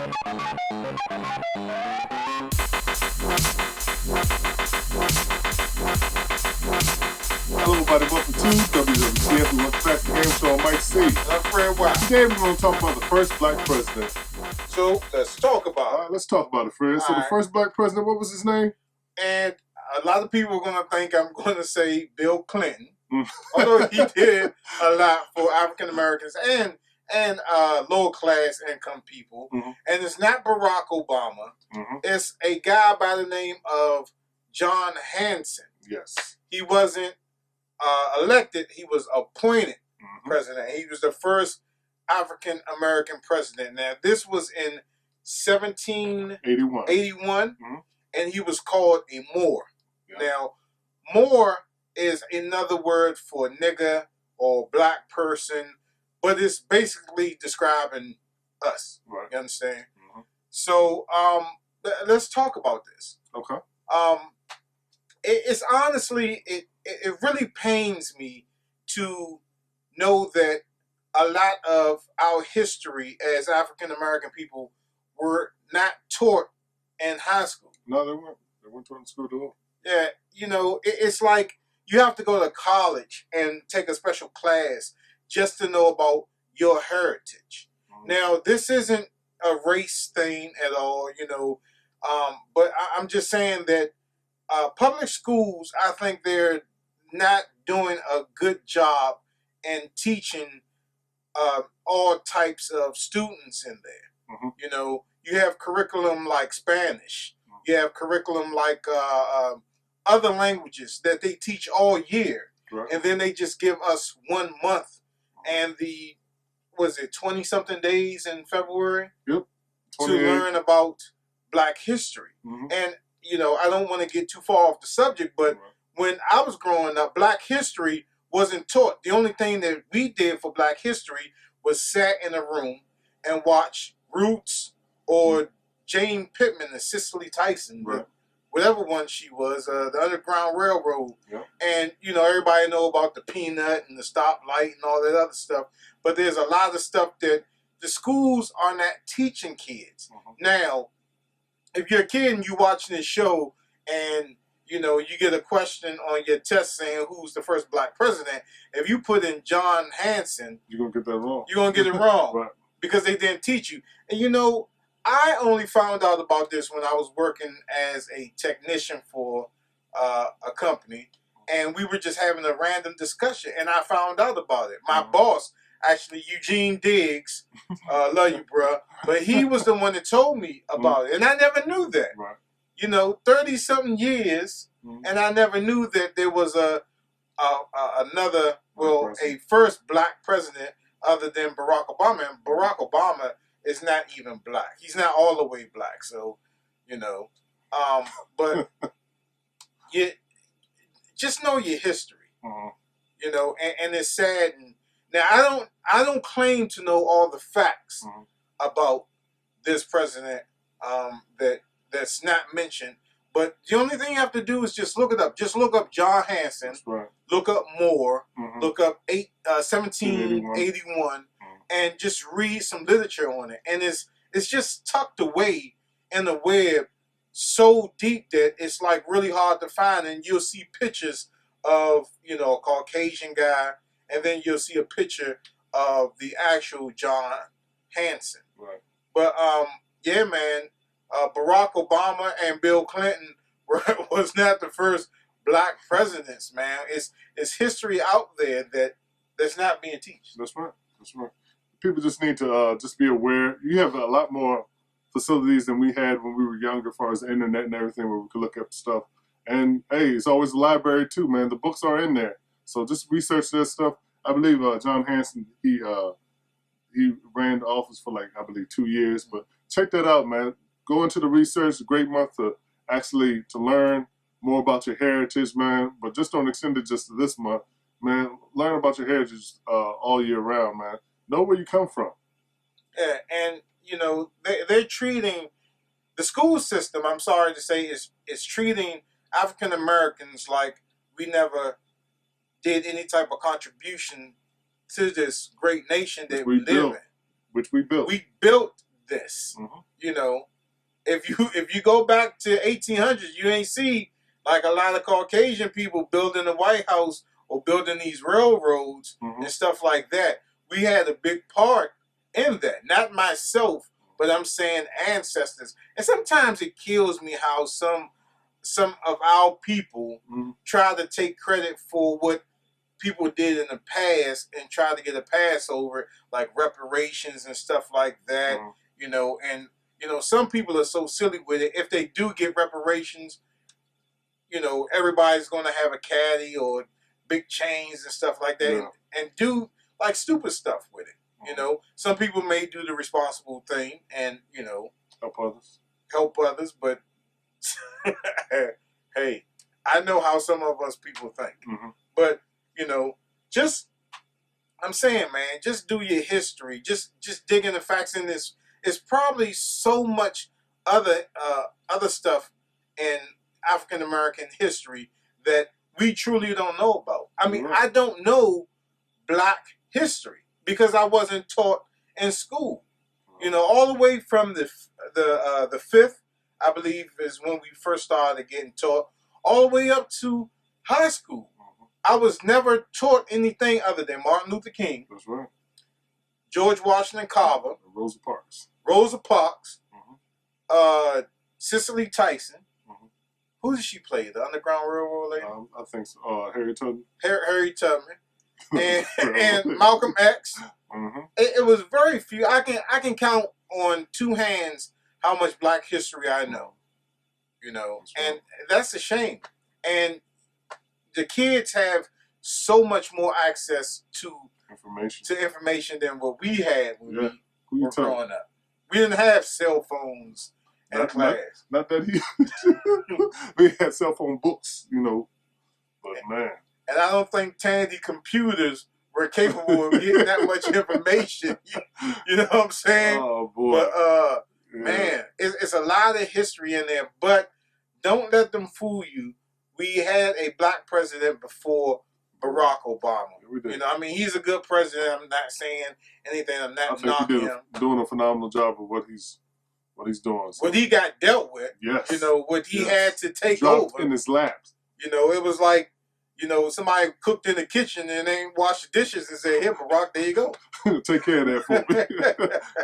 Hello everybody, welcome to WWTF. Welcome back to the Game Show on Mike C. I'm Fred White. Today we're going to talk about the first black president. So let's talk about it. All right, let's talk about it, Fred. So the first black president, what was his name? And a lot of people are going to think I'm going to say Bill Clinton, although he did a lot for African Americans and lower class income people. And it's not Barack Obama. It's a guy by the name of John Hanson. Yes. He wasn't elected, he was appointed president. He was the first African American president. Now, this was in 1781, and he was called a Moor. Yeah. Now, Moor is another word for nigger or black person, but it's basically describing us. Right. You understand? So, let's talk about this. Okay. It's honestly, it really pains me to know that a lot of our history as African American people were not taught in high school. No, they weren't. They weren't taught in school at all. Yeah, you know, it's like you have to go to college and take a special class just to know about your heritage. Now, this isn't a race thing at all, you know, but I'm just saying that public schools, I think they're not doing a good job in teaching all types of students in there. You know, you have curriculum like Spanish. You have curriculum like other languages that they teach all year. Right. And then they just give us 1 month and 20-something days in February? Yep. To learn about Black history. And, you know, I don't want to get too far off the subject, but when I was growing up, Black history wasn't taught. The only thing that we did for Black history was sat in a room and watch Roots or Jane Pittman and Cicely Tyson, whatever one she was, the Underground Railroad. And, you know, everybody know about the peanut and the stoplight and all that other stuff. But there's a lot of stuff that the schools are not teaching kids. Now, if you're a kid and you're watching this show and, you know, you get a question on your test saying who's the first black president, if you put in John Hanson, you're going to get that wrong. You're going to get it wrong. Because they didn't teach you. And, you know, I only found out about this when I was working as a technician for a company. And we were just having a random discussion. And I found out about it. My boss, actually, Eugene Diggs, love you, bro. But he was the one that told me about it. And I never knew that. You know, 30-something years, and I never knew that there was a first black president other than Barack Obama. And Barack Obama is not even black. He's not all the way black. So, you know, but you just know your history. You know, and it's sad. And now I don't claim to know all the facts about this president that's not mentioned. But the only thing you have to do is just look it up. Just look up John Hanson. Look up Moore. Look up 1781, and just read some literature on it. And it's just tucked away in the web so deep that it's like really hard to find. And you'll see pictures of, you know, a Caucasian guy, and then you'll see a picture of the actual John Hanson. But yeah, man. Barack Obama and Bill Clinton was not the first black presidents, man. It's history out there that's not being taught. That's right. That's right. People just need to just be aware. You have a lot more facilities than we had when we were younger, as far as the internet and everything, where we could look up stuff. And hey, it's always a library too, man. The books are in there, so just research that stuff. I believe John Hanson, he ran the office for like, I believe, 2 years. But check that out, man. Go into the research. A great month to actually to learn more about your heritage, man. But just don't extend it just to this month, man. Learn about your heritage all year round, man. Know where you come from. Yeah, and you know they're treating the school system. I'm sorry to say, is treating African Americans like we never did any type of contribution to this great nation that we live in. Which we built. We built this. You know, if you go back to 1800s, you ain't see like a lot of Caucasian people building the White House or building these railroads and stuff like that. We had a big part in that. Not myself, but I'm saying ancestors. And sometimes it kills me how some of our people try to take credit for what people did in the past and try to get a pass over it, like reparations and stuff like that. You know, and you know, some people are so silly with it. If they do get reparations, you know, everybody's going to have a caddy or big chains and stuff like that, and do like stupid stuff with it. You know, some people may do the responsible thing and, you know, help others, but hey, I know how some of us people think. But, you know, I'm saying, man, just do your history. Just dig in the facts in this. It's probably so much other stuff in African American history that we truly don't know about. I mean, I don't know Black history because I wasn't taught in school. You know, all the way from the 5th, I believe, is when we first started getting taught, all the way up to high school. I was never taught anything other than Martin Luther King. That's right. George Washington Carver. Rosa Parks. Cicely Tyson. Who did she play? The Underground Railroad lady? I think so. Harry Tubman. Harry Tubman. And Malcolm X. It was very few. I can count on two hands how much Black history I know. You know, and that's a shame. And the kids have so much more access to information than what we had when we were growing up. We didn't have cell phones in class. Not that huge. We had cell phone books, you know. But man. And I don't think Tandy computers were capable of getting that much information. You know what I'm saying? Oh boy. But man, it's a lot of history in there. But don't let them fool you. We had a Black president before Barack Obama. You know, I mean, he's a good president. I'm not saying anything. I'm not knocking him. Doing a phenomenal job of what he's doing. So. What he got dealt with. Yes. You know, what he had to take Dropped over. in his laps. You know, it was like, you know, somebody cooked in the kitchen and they washed the dishes and said, "Here, Barack, there you go. Take care of that for me."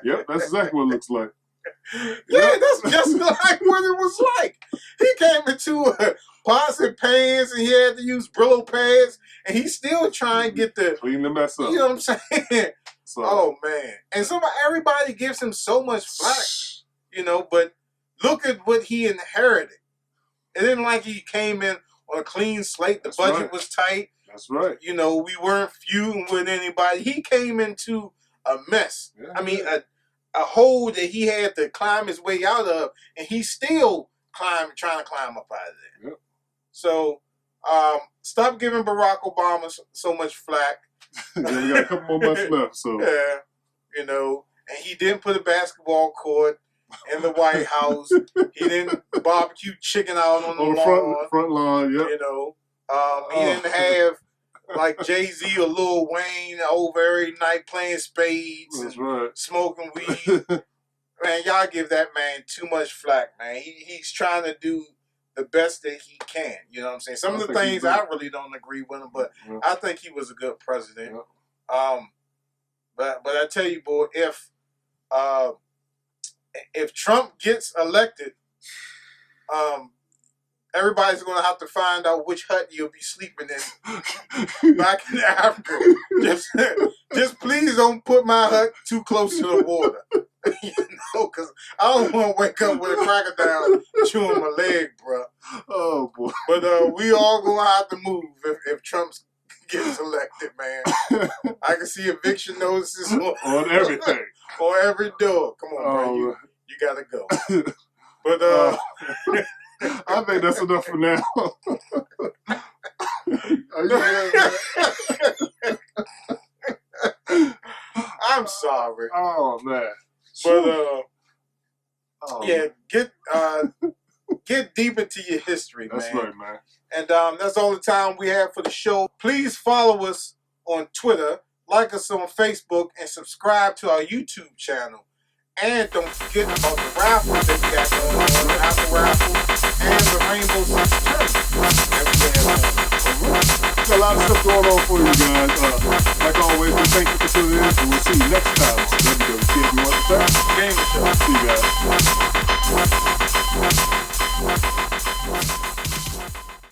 Yep, that's exactly what it looks like. Yeah, that's just like what it was like. He came into pots and pans and he had to use Brillo pads and he's still trying to get the clean the mess up. You know what I'm saying? So, oh man. And everybody gives him so much flack, you know, but look at what he inherited. It isn't like he came in on a clean slate. The budget was tight. That's right. You know, we weren't feuding with anybody. He came into a mess. Yeah, I mean, a hole that he had to climb his way out of, and he's still trying to climb up out of there. Yep. So, stop giving Barack Obama so much flack. Yeah, we got a couple more months left. So yeah, you know, and he didn't put a basketball court in the White House. He didn't barbecue chicken out on the lawn. Front lawn. Yep. You know, he didn't have like Jay-Z or Lil Wayne over every night playing spades and smoking weed. Man, y'all give that man too much flack, man. He's trying to do the best that he can. You know what I'm saying? Some of the things I really don't agree with him, but I think he was a good president. But I tell you, boy, if Trump gets elected, everybody's going to have to find out which hut you'll be sleeping in back in Africa. Just please don't put my hut too close to the water. You know, because I don't want to wake up with a crocodile chewing my leg, bro. Oh, boy. But we all going to have to move if Trump gets elected, man. I can see eviction notices on everything. On every door. Come on, bro. You got to go. But I think that's enough for now. I'm sorry. Oh man. But yeah, get deep into your history, man. That's right, man. And that's all the time we have for the show. Please follow us on Twitter, like us on Facebook, and subscribe to our YouTube channel. And don't forget about the raffle that we got going on, the Apple raffle, and the Rainbow Six tournament that we have going on. Got a lot of stuff going on for you guys. Like always, we thank you for tuning in, and we'll see you next time on WWTF. Gamer Show. See you guys.